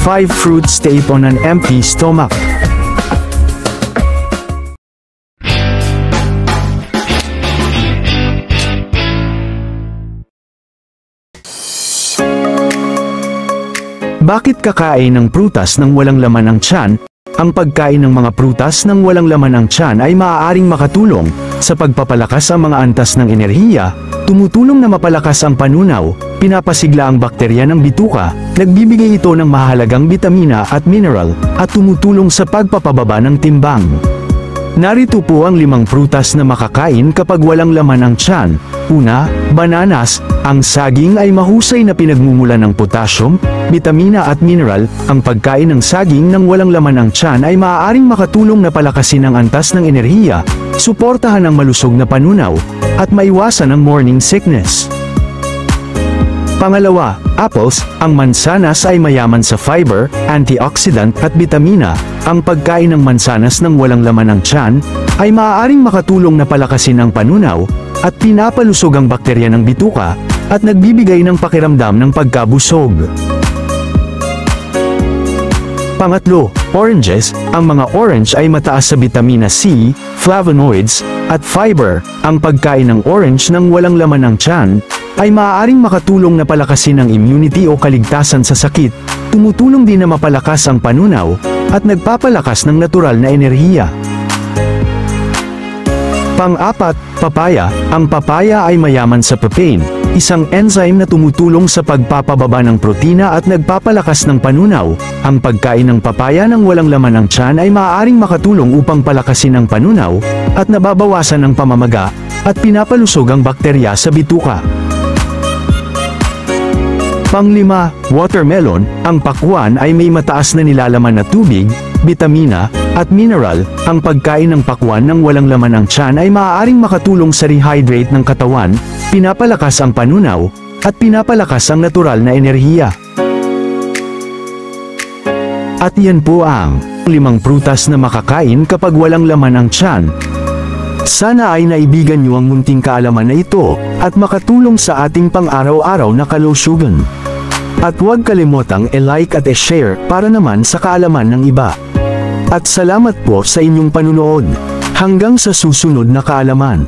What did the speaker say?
5 fruits to eat on an empty stomach. Bakit kakain ng prutas nang walang laman ang tiyan? Ang pagkain ng mga prutas nang walang laman ang tiyan ay maaaring makatulong sa pagpapalakas ang mga antas ng enerhiya, tumutulong na mapalakas ang panunaw, pinapasigla ang bakterya ng bituka, nagbibigay ito ng mahalagang bitamina at mineral, at tumutulong sa pagpapababa ng timbang. Narito po ang 5 prutas na makakain kapag walang laman ang tiyan. Una, bananas. Ang saging ay mahusay na pinagmumulan ng potassium, bitamina at mineral. Ang pagkain ng saging nang walang laman ang tiyan ay maaaring makatulong na palakasin ang antas ng enerhiya, suportahan ang malusog na panunaw, at maiwasan ang morning sickness. Pangalawa, apples. Ang mansanas ay mayaman sa fiber, antioxidant at bitamina. Ang pagkain ng mansanas nang walang laman ang tiyan ay maaaring makatulong na palakasin ang panunaw at pinapalusog ang bakterya ng bituka at nagbibigay ng pakiramdam ng pagkabusog. Pangatlo, oranges. Ang mga orange ay mataas sa bitamina C, flavonoids, at fiber. Ang pagkain ng orange nang walang laman ng tiyan ay maaaring makatulong na palakasin ang immunity o kaligtasan sa sakit, tumutulong din na mapalakas ang panunaw, at nagpapalakas ng natural na enerhiya. Pang-apat, papaya. Ang papaya ay mayaman sa papain, isang enzyme na tumutulong sa pagpapababa ng protina at nagpapalakas ng panunaw. Ang pagkain ng papaya nang walang laman ng tiyan ay maaaring makatulong upang palakasin ang panunaw, at nababawasan ang pamamaga, at pinapalusog ang bakterya sa bituka. Pang-5, watermelon. Ang pakwan ay may mataas na nilalaman na tubig, bitamina, at mineral. Ang pagkain ng pakwan nang walang laman ang tiyan ay maaaring makatulong sa rehydrate ng katawan, pinapalakas ang panunaw, at pinapalakas ang natural na enerhiya. At yan po ang 5 prutas na makakain kapag walang laman ang tiyan. Sana ay naibigan niyo ang munting kaalaman na ito, at makatulong sa ating pang-araw-araw na kalusugan. At huwag kalimutang i-like at i-share para naman sa kaalaman ng iba. At salamat po sa inyong panunood. Hanggang sa susunod na kaalaman.